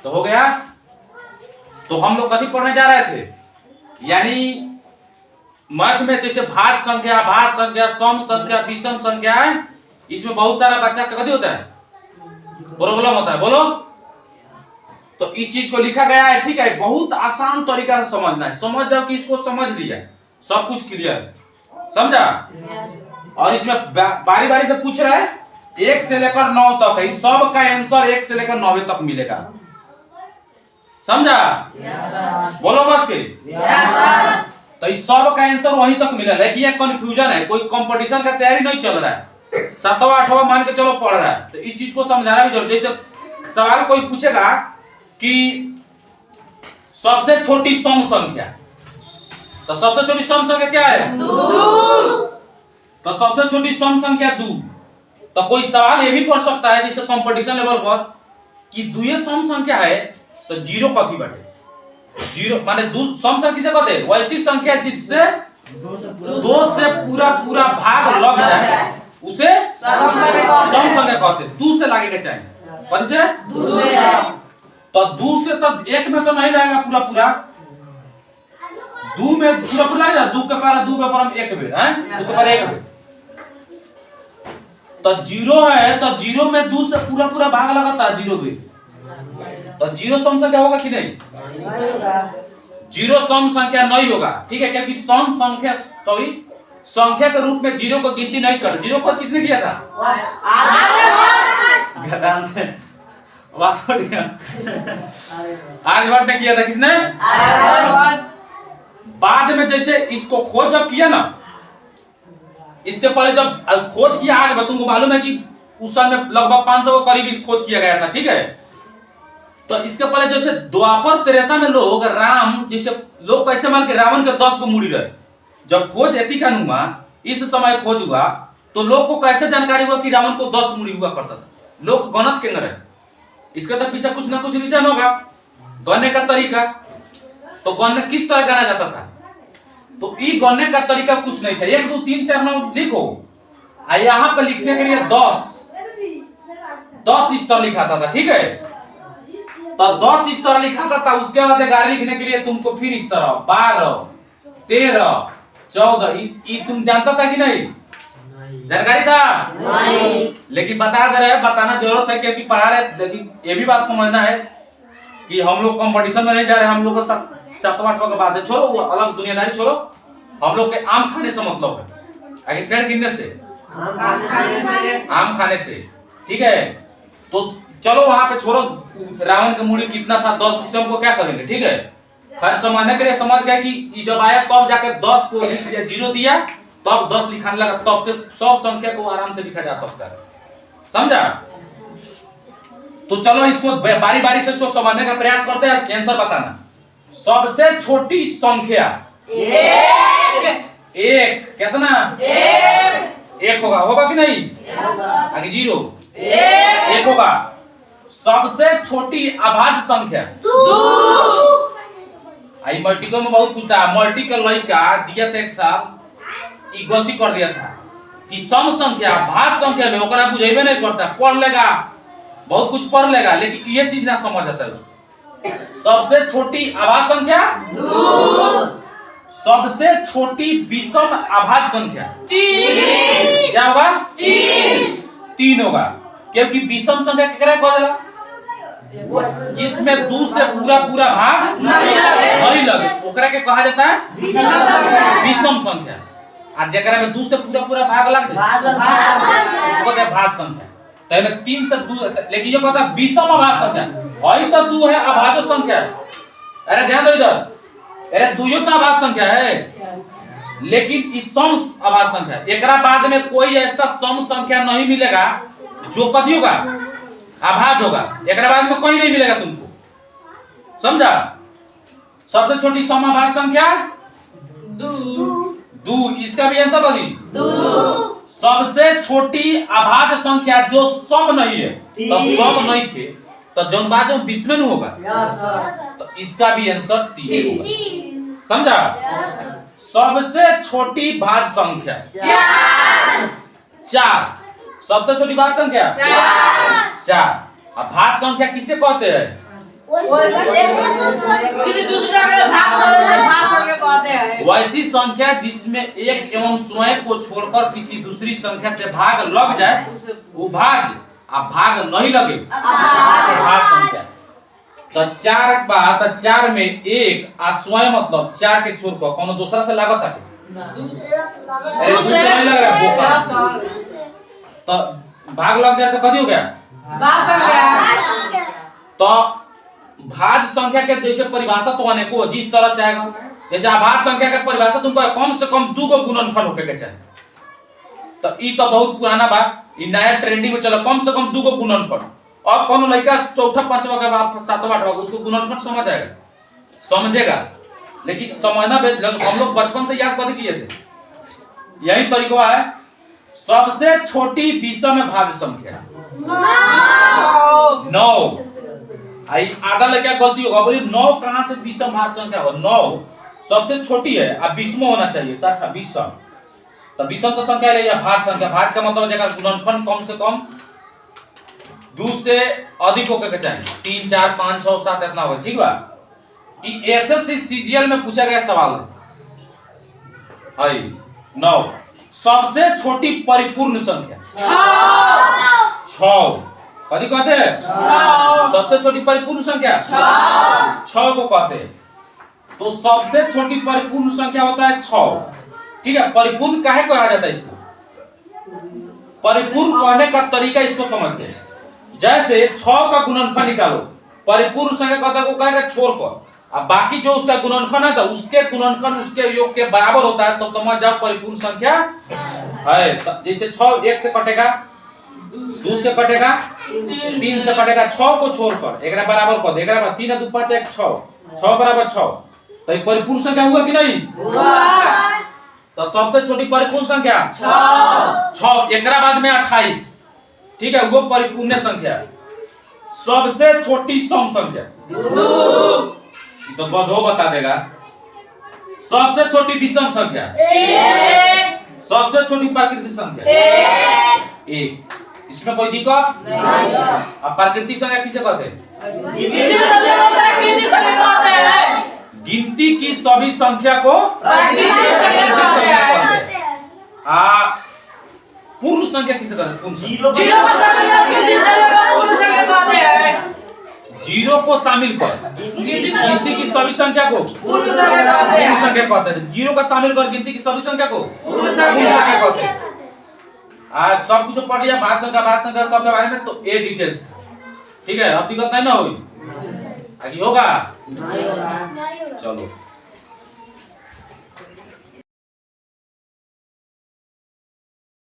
तो हो गया। तो हम लोग कभी पढ़ने जा रहे थे, यानी मध्य में जैसे भाज्य संख्या, भाज्य संख्या, सम संख्या, विषम संख्या है, इसमें बहुत सारा बच्चा का कभी होता है प्रॉब्लम होता है। बोलो। तो इस चीज को लिखा गया है, ठीक है। बहुत आसान तरीका से समझना है, समझ जाओ कि इसको समझ लिया, सब कुछ क्लियर, समझा। और इसमें बारी बारी से पूछ रहा है 1 से लेकर 9 तक है, सब का आंसर 1 से लेकर 9 तक मिलेगा, समझा। बोलो बस के। तो इस सब का आंसर वहीं तक मिलेगा, लेकिन ये कंफ्यूजन है, कोई कंपटीशन का तैयारी नहीं चल रहा है, 7वां 8वां मान के चलो पढ़ रहा है, तो इस चीज को समझाना भी जरूरी। जैसे सवाल कोई पूछेगा कि सबसे छोटी सम संख्या, तो सबसे छोटी सम संख्या क्या है? 2। तो सबसे छोटी सम संख्या 2। तो कोई सवाल ये भी पूछ सकता है जैसे कंपटीशन लेवल पर कि 2 सम संख्या है तो 0 कथी बाटे? 0 माने सम संख्या किसे कहते हैं? वैसी संख्या जिससे 2 से पूरा पूरा भाग लग जाए उसे सम संख्या कहते हैं। 2 से लगेगा चाहिए, कथी से? 2 से। तो 2 से तो 1 में तो नहीं लगेगा पूरा पूरा, 2 में पूरा पूरा लगेगा, 2 के पारा 2 पे परम 1 बेर है, 2 के पारा 1 बेर। तो 0 है तो 0 में 2 से पूरा पूरा भाग लगाता है 0 बेर, तो 0 सम संख्या होगा कि नहीं? 0 सम संख्या नहीं होगा, ठीक है, क्योंकि सम संख्या संख्या के रूप में 0 को गिनती नहीं कर। 0 को किसने किया था? गदान से आर्यभट्ट ने किया था। किसने? बाद में जैसे इसको खोज जब किया ना, इसके पहले जब खोज किया आर्यभट्ट, तुमको मालूम है कि उस साल में लगभग 500 के करीब खोज किया गया था, ठीक है। तो इसके पहले जैसे द्वापर त्रेता में लोग राम जैसे लोग कैसे मान के रावण के 10 को मुड़ी रहे, जब खोज एति का हुआ, इस समय खोज हुआ, तो लोग को कैसे जानकारी हुआ कि रावण को 10 मुड़ी हुआ करता था? लोग गणत के रहे, इसके तो पीछे कुछ ना कुछ रीजन होगा, गणने का तरीका। तो गणना किस तरह गणना जाता था? तो ये गणने का तरीका कुछ नहीं था, 1 2 3 4 9 लिखो, यहाँ पे लिखने के लिए 10 इस तरह लिखाता था, ठीक है। तो 10 इस तरह लिखाता था, उसके बाद 11 लिखने के लिए तुमको फिर इस तरह 12 13 14, ये तुम जानता था कि नहीं? जानकारी था नहीं, लेकिन बता दे रहे हैं, बताना जरूरत है क्योंकि पढ़ा रहे। लेकिन ये भी बात समझना है कि हम लोग कंपटीशन में नहीं जा रहे, हम लोग को 7वां 8वां का बात है, छोड़ो वो अलग दुनियादारी छोड़ो, हम लोग के आम खाने से मतलब है, आगे पेड़ गिनने से, आम खाने से, ठीक है। तो चलो वहां पे छोड़ो रावण की मूड़ी कितना था 10, उससे हमको क्या करेंगे, ठीक है। खैर समझने के लिए समझ गया कि जब आया तब जाके 10 को 0 दिया, तब 10 लिखाने लगा, तब से सब संख्या को आराम से लिखा जा सकता है, समझा। तो चलो इसको बारी बारी से इसको समझने का प्रयास करते हैं, आंसर बताना। सबसे छोटी संख्या 1 कितना? 1 होगा कि नहीं? आगे 0 1 होगा। सबसे छोटी अभाज्य संख्या 2। आई मल्टीपल में बहुत पूछता है, मल्टीपल लड़का दिया था एक साल, ये गलती कर दिया था कि सम संख्या भाज्य संख्या में ओकरा बुझेबे नहीं करता, पढ़ लेगा बहुत कुछ पढ़ लेगा, लेकिन ये चीज ना समझ आता है। सबसे छोटी अभाज्य संख्या 2। सबसे छोटी विषम अभाज्य संख्या 3। क्या होगा? 3 होगा, क्योंकि विषम संख्या केकरा कहला? जिसमें 2 से पूरा पूरा भाग नहीं लगे, ओकरा के कहा जाता है विषम संख्या। और जेकरा में 2 से पूरा पूरा भाग लग जाए उसको कहते हैं भाज्य संख्या। तो इसमें 3 से 2, लेकिन ये कहता है विषम अभाज्य संख्या, वही तो 2 है अभाज्य संख्या। अरे ध्यान दो इधर, अरे 2 तो अभाज्य संख्या है, लेकिन इस सम अभाज्य संख्या, एकरा बाद में कोई ऐसा सम संख्या नहीं मिलेगा जो कथी होगा? अभाज्य होगा। एकरा बाद में कोई नहीं मिलेगा तुमको, समझा। सबसे छोटी सम अभाज्य संख्या 2, इसका भी आंसर कथी? 2। सबसे छोटी अभाज्य संख्या जो सम नहीं है, तो सम नहीं थे तो जौन बात जो 20 में नहीं होगा, तो इसका भी आंसर 3 होगा, समझा। सबसे छोटी भाज्य संख्या 4। सबसे छोटी भाज्य संख्या 4। अब भाज्य संख्या किसे कहते हैं? किसी दूसरे जगह भाग संख्या कहते हैं। वैसी संख्या जिसमें एक एवं स्वयं को छोड़कर किसी दूसरी संख्या से भाग लग जाए वो भाज्य, आ भाग नहीं लगे भाज्य संख्या। तो 4 के बाद 4 में 1 आ स्वयं मतलब 4 के छोड़कर कोनो दूसरा से लागत है तो भाग लग जाए तो कथी हो गया भाग संख्या। तो भाज्य संख्या के जैसे परिभाषा तो अनेको जिस तरह चाहेगा, जैसे अभाज्य संख्या के परिभाषा तुमको कम से कम 2 गो गुणनखंड होके के चाहिए। तो ई तो बहुत पुराना बा, ई नया ट्रेंडिंग में चला कम से कम 2 गो गुणनखंड। अब कोनो लड़का चौथा पांचवा के बाद 7वां 8वां उसको गुणनखंड समझ आएगा, समझेगा, लेकिन समझना हम लोग बचपन से याद कर किए थे। यही तरीका है सबसे छोटी विषम में भाज्य संख्या 9। आई आधा लगे गलती होगा, बोली 9 कहां से विषम भाज्य संख्या हो? 9 सबसे छोटी है, अब विषम होना चाहिए। तो अच्छा विषम, तो विषम तो संख्या है या भाज्य संख्या। भाज्य का मतलब है गुणनखंड कम से कम 2 से अधिक होकर के चाहिए, 3 4 5 6 7 इतना हो, ठीक बा। ये एसएससी सीजीएल में पूछा गया सवाल है। आई 9 सबसे छोटी परिपूर्ण संख्या 6 कथी कहते हैं? सबसे छोटी परिपूर्ण संख्या 6 को कहते हैं। तो सबसे छोटी परिपूर्ण संख्या होता है 6, ठीक है। परिपूर्ण काहे कहा जाता है इसको? परिपूर्ण कहने का तरीका इसको समझते हैं। जैसे 6 का गुणनखंड निकालो, परिपूर्ण संख्या कहता है को कहेगा छोड़कर, अब बाकी जो उसका गुणनखंड है तो उसके गुणनखंड उसके योग के बराबर होता है, तो समझ जाओ परिपूर्ण संख्या है। जैसे 6 1 से कटेगा, 2 से कटेगा, 3 से कटेगा, 6 को छोड़कर एकरा बराबर कर दे, एकरा बाद 3 2 5 1 6, 6 बराबर 6, तो ये परिपूर्ण संख्या हुआ कि नहीं? हुआ। तो सबसे छोटी परिपूर्ण संख्या 6, एकरा बाद में 28, ठीक है, वो परिपूर्ण संख्या। सबसे छोटी सम संख्या 2, तो बधो बता देगा। सबसे छोटी विषम संख्या 1, सबसे छोटी प्राकृतिक संख्या 1। इसमें कोई दिक्कत नहीं। अब प्राकृतिक संख्या किसे कहते हैं? गिनती की सभी संख्या को प्राकृतिक संख्या कहते हैं। पूर्ण संख्या किसे कहते हैं? जीरो को शामिल कर गिनती की सभी संख्या को पूर्ण संख्या कहते हैं। जीरो का शामिल कर गिनती की सभी संख्या को पूर्ण संख्या कहते हैं। आज सब कुछ पढ़ लिया भाज्य संख्या सब के बारे में, तो ए डिटेल्स, ठीक है। अब दिक्कत नहीं ना होगी, होगा? चलो।